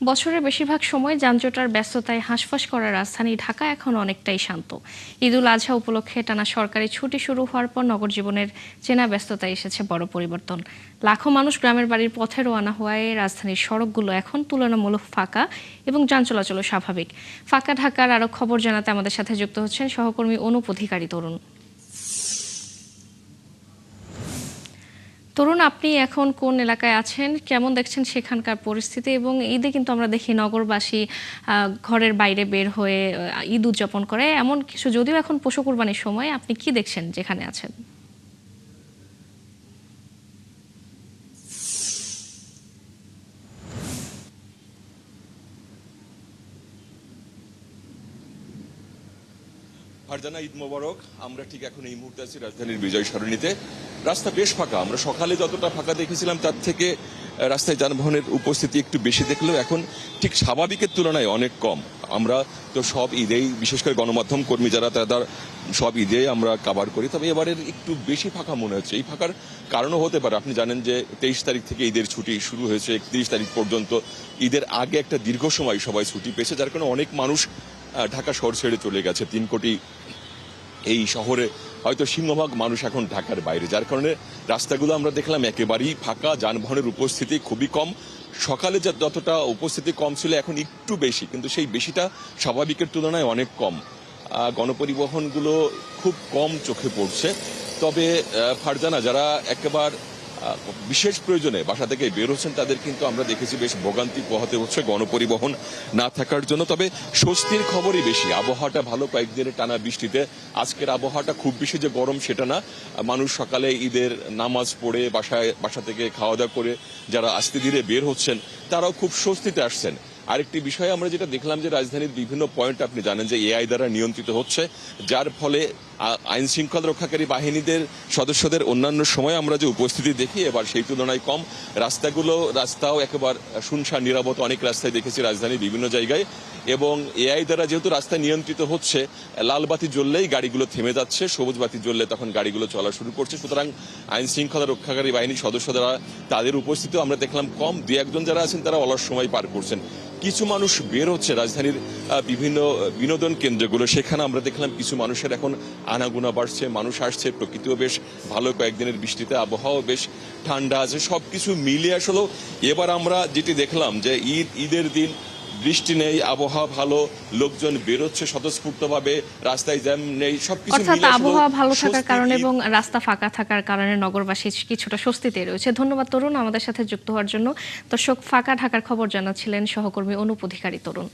বছরের বেশিরভাগ সময় যানজট আর ব্যস্ততায় হাঁসফাঁস করা রাজধানী ঢাকা এখন অনেকটাই শান্ত। ঈদুল আজহা উপলক্ষে টানা সরকারি ছুটি শুরু হওয়ার পর নগর জীবনের চেনা ব্যস্ততায় এসেছে বড় পরিবর্তন। লাখো মানুষ গ্রামের বাড়ির পথে রওনা হওয়ায় রাজধানীর সড়কগুলো এখন তুলনামূলক ফাঁকা এবং যান চলাচলও স্বাভাবিক। ফাঁকা ঢাকার আরও খবর জানাতে আমাদের সাথে যুক্ত হচ্ছেন সহকর্মী অনুপ অধিকারী তরুণ। তরুণ, আপনি এখন কোন এলাকায় আছেন, কেমন দেখছেন সেখানকার পরিস্থিতি? এবং ঈদে কিন্তু আমরা দেখি নগরবাসী ঘরের বাইরে বের হয়ে ঈদ উদযাপন করে এমন কিছু, যদিও এখন পশু কুরবানির সময়। আপনি কি দেখছেন যেখানে আছেন? ফারজানা, ঈদ মোবারক। আমরা ঠিক এখন এই মুহূর্তে আছি রাজধানীর বিজয় সরণিতে। রাস্তা বেশ ফাঁকা। আমরা সকালে যতটা ফাঁকা দেখেছিলাম তার থেকে রাস্তায় যানবাহনের উপস্থিতি একটু বেশি দেখলেও এখন ঠিক স্বাভাবিকের তুলনায় অনেক কম। আমরা তো সব ঈদেই, বিশেষ করে গণমাধ্যম কর্মী যারা, তারা সব ঈদে আমরা কাভার করি, তবে এবারের একটু বেশি ফাঁকা মনে হচ্ছে। এই ফাঁকার কারণও হতে পারে, আপনি জানেন যে 23 তারিখ থেকে ঈদের ছুটি শুরু হয়েছে, 31 তারিখ পর্যন্ত। ঈদের আগে একটা দীর্ঘ সময় সবাই ছুটি পেয়েছে, যার কারণে অনেক মানুষ ঢাকা শহর ছেড়ে চলে গেছে। 3 কোটি এই শহরে হয়তো সিংহভাগ মানুষ এখন ঢাকার বাইরে, যার কারণে রাস্তাগুলো আমরা দেখলাম একেবারেই ফাঁকা। যানবাহনের উপস্থিতি খুবই কম। সকালে যতটা উপস্থিতি কম ছিল এখন একটু বেশি, কিন্তু সেই বেশিটা স্বাভাবিকের তুলনায় অনেক কম। গণপরিবহনগুলো খুব কম চোখে পড়ছে। তবে ফারজানা, যারা একেবারে বিশেষ প্রয়োজনে বাসা থেকে বের হচ্ছেন তাদের কিন্তু আমরা দেখেছি বেশ ভোগান্তি পোহাতে হচ্ছে গণপরিবহন না থাকার জন্য। তবে স্বস্তির খবরই বেশি। আবহাওয়াটা ভালো, কয়েকদিনের টানা বৃষ্টিতে আজকের আবহাওয়াটা খুব বেশি যে গরম সেটা না। মানুষ সকালে ঈদের নামাজ পড়ে বাসা থেকে খাওয়া দাওয়া করে যারা আস্তে ধীরে বের হচ্ছেন তারাও খুব স্বস্তিতে আসছেন। আরেকটি বিষয় আমরা যেটা দেখলাম যে রাজধানীর বিভিন্ন পয়েন্ট আপনি জানেন যে এআই দ্বারা নিয়ন্ত্রিত হচ্ছে, যার ফলে আইন শৃঙ্খলা রক্ষাকারী বাহিনীদের সদস্যদের অন্যান্য সময় আমরা যে উপস্থিতি দেখি এবার সেই তুলনায় কম। রাস্তাও একেবারে শুনশান, নিরাপদ। অনেক রাস্তায় দেখেছি রাজধানীর বিভিন্ন জায়গায়। এবং এআই দ্বারা যেহেতু রাস্তা নিয়ন্ত্রিত হচ্ছে, লাল বাতি জ্বললেই গাড়িগুলো থেমে যাচ্ছে, সবুজ বাতি জ্বললে তখন গাড়িগুলো চলা শুরু করছে। সুতরাং আইন শৃঙ্খলা রক্ষাকারী বাহিনীর সদস্যরা, তাদের উপস্থিতিও আমরা দেখলাম কম। দু একজন যারা আছেন তারা অলস সময় পার করছেন। কিছু মানুষ বের হচ্ছে রাজধানীর বিভিন্ন বিনোদন কেন্দ্রগুলো, সেখানে আমরা দেখলাম কিছু মানুষের এখন আনাগোনা বাড়ছে, মানুষ আসছে। প্রকৃতিও বেশ ভালো, কয়েকদিনের বৃষ্টিতে আবহাওয়া বেশ ঠান্ডা আছে। সবকিছু মিলিয়ে আসলে এবার আমরা যেটি দেখলাম যে ঈদের দিন বৃষ্টি নেই, আবহাওয়া ভালো, লোকজন বেরোচ্ছে স্বতঃস্ফূর্তভাবে, রাস্তায় জ্যাম নেই, সবকিছু অর্থাৎ মিলে আবহাওয়া ভালো থাকার কারণে এবং রাস্তা ফাঁকা থাকার কারণে নগরবাসী কিছুটা স্বস্তিতে রয়েছে। ধন্যবাদ তরুণ আমাদের সাথে যুক্ত হওয়ার জন্য। দর্শক, ফাঁকা ঢাকার খবর জানাচ্ছিলেন সহকর্মী অনুপ অধিকারী তরুণ।